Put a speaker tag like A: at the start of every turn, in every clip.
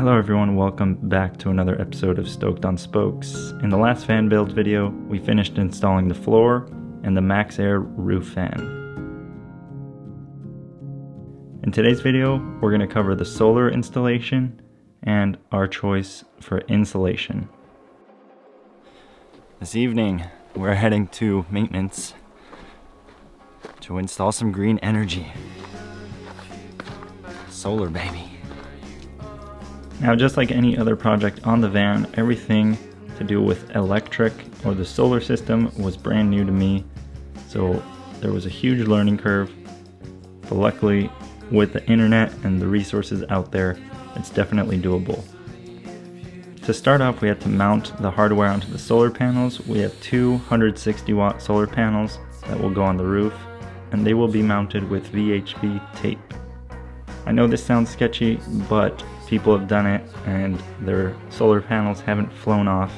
A: Hello everyone, welcome back to another episode of Stoked on Spokes. In the last fan build video, we finished installing the floor and the Max Air roof fan. In today's video, we're going to cover the solar installation and our choice for insulation. This evening, we're heading to maintenance to install some green energy. Solar, baby. Now, just like any other project on the van, everything to do with electric or the solar system was brand new to me, so there was a huge learning curve. But luckily, with the internet and the resources out there, it's definitely doable. To start off, we had to mount the hardware onto the solar panels. We have two 160 watt solar panels that will go on the roof, and they will be mounted with VHB tape. I know this sounds sketchy, but people have done it and their solar panels haven't flown off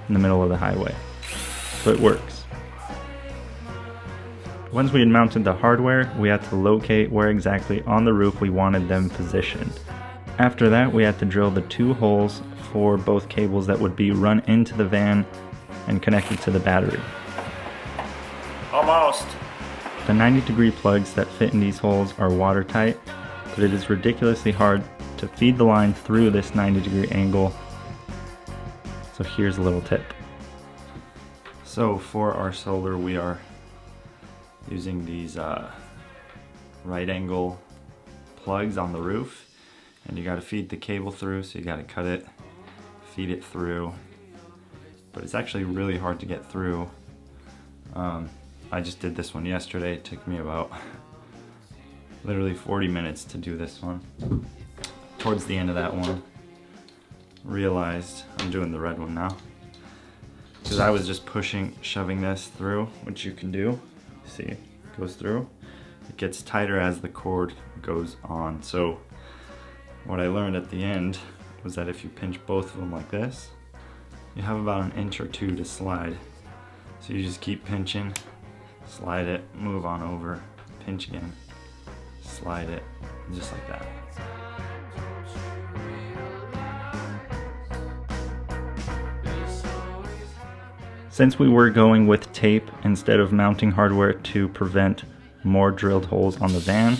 A: in the middle of the highway. So it works. Once we had mounted the hardware, we had to locate where exactly on the roof we wanted them positioned. After that, we had to drill the two holes for both cables that would be run into the van and connected to the battery.
B: Almost.
A: The 90-degree plugs that fit in these holes are watertight, but it is ridiculously hard to feed the line through this 90-degree angle. So here's a little tip. So for our solar, we are using these right angle plugs on the roof, and you got to feed the cable through, so you got to cut it, feed it through, but it's actually really hard to get through. I just did this one yesterday. It took me about literally 40 minutes to do this one. Towards the end of that one, realized I'm doing the red one now, because I was just shoving this through, which you can do. See, it goes through. It gets tighter as the cord goes on. So what I learned at the end was that if you pinch both of them like this, you have about an inch or two to slide. So you just keep pinching, slide it, move on over, pinch again, slide it, just like that. Since we were going with tape instead of mounting hardware to prevent more drilled holes on the van,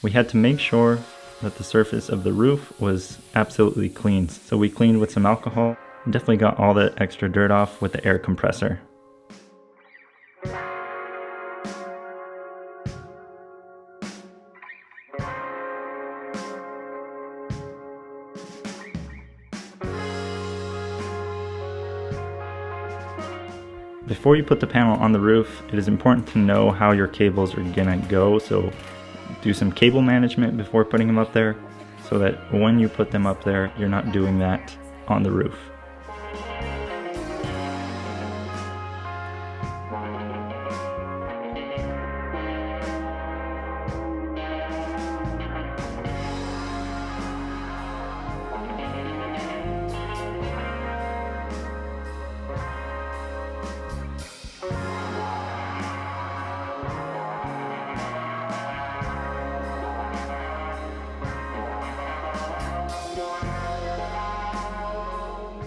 A: we had to make sure that the surface of the roof was absolutely clean. So we cleaned with some alcohol, definitely got all the extra dirt off with the air compressor. Before you put the panel on the roof, it is important to know how your cables are gonna go, so do some cable management before putting them up there, so that when you put them up there, you're not doing that on the roof.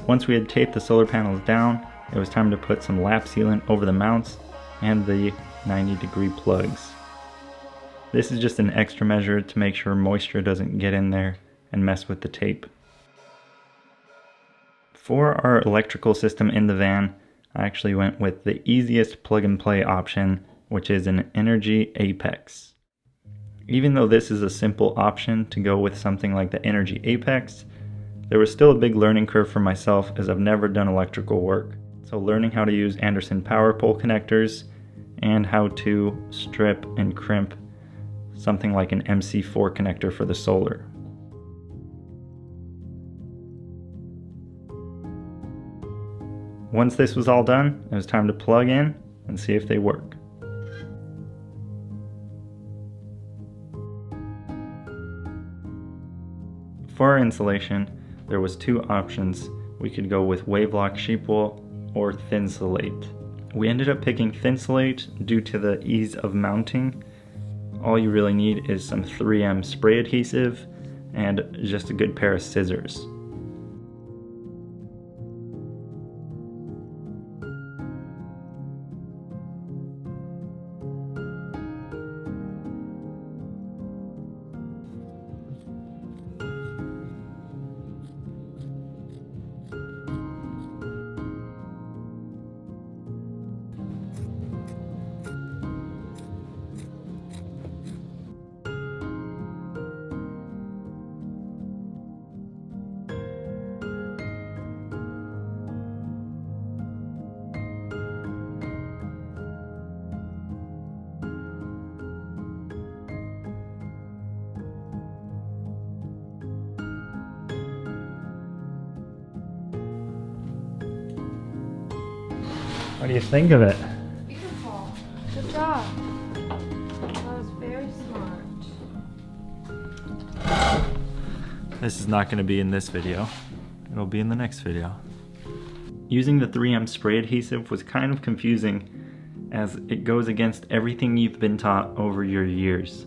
A: Once we had taped the solar panels down, it was time to put some lap sealant over the mounts and the 90-degree plugs. This is just an extra measure to make sure moisture doesn't get in there and mess with the tape. For our electrical system in the van, I actually went with the easiest plug-and-play option, which is an Energy Apex. Even though this is a simple option to go with something like the Energy Apex, there was still a big learning curve for myself, as I've never done electrical work. So learning how to use Anderson power pole connectors and how to strip and crimp something like an MC4 connector for the solar. Once this was all done, it was time to plug in and see if they work. For our insulation, there was two options. We could go with Wavelock sheep wool or Thinsulate. We ended up picking Thinsulate due to the ease of mounting. All you really need is some 3M spray adhesive and just a good pair of scissors. What do you think of it?
B: Beautiful. Good job. That was very smart.
A: This is not going to be in this video. It'll be in the next video. Using the 3M spray adhesive was kind of confusing as it goes against everything you've been taught over your years.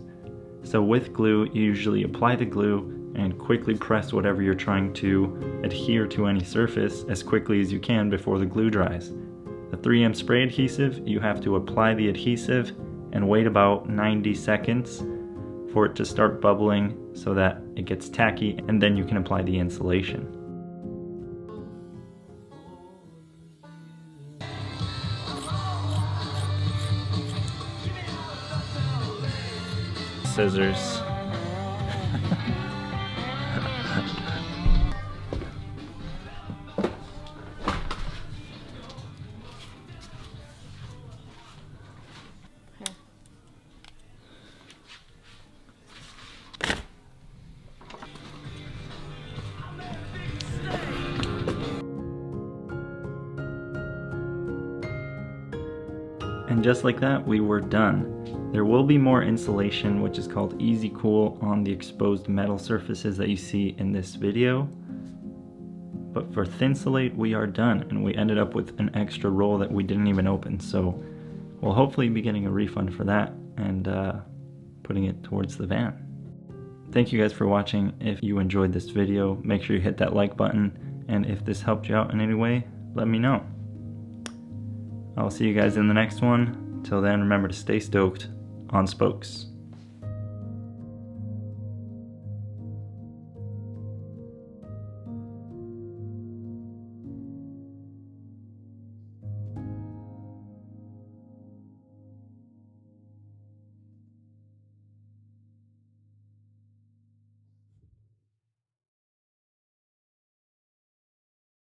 A: So with glue, you usually apply the glue and quickly press whatever you're trying to adhere to any surface as quickly as you can before the glue dries. The 3M spray adhesive, you have to apply the adhesive and wait about 90 seconds for it to start bubbling so that it gets tacky, and then you can apply the insulation. Scissors. And just like that, we were done. There will be more insulation, which is called Easy Cool, on the exposed metal surfaces that you see in this video. But for Thinsulate, we are done, and we ended up with an extra roll that we didn't even open. So we'll hopefully be getting a refund for that and putting it towards the van. Thank you guys for watching. If you enjoyed this video, make sure you hit that like button. And if this helped you out in any way, let me know. I'll see you guys in the next one. Till then, remember to stay stoked on spokes.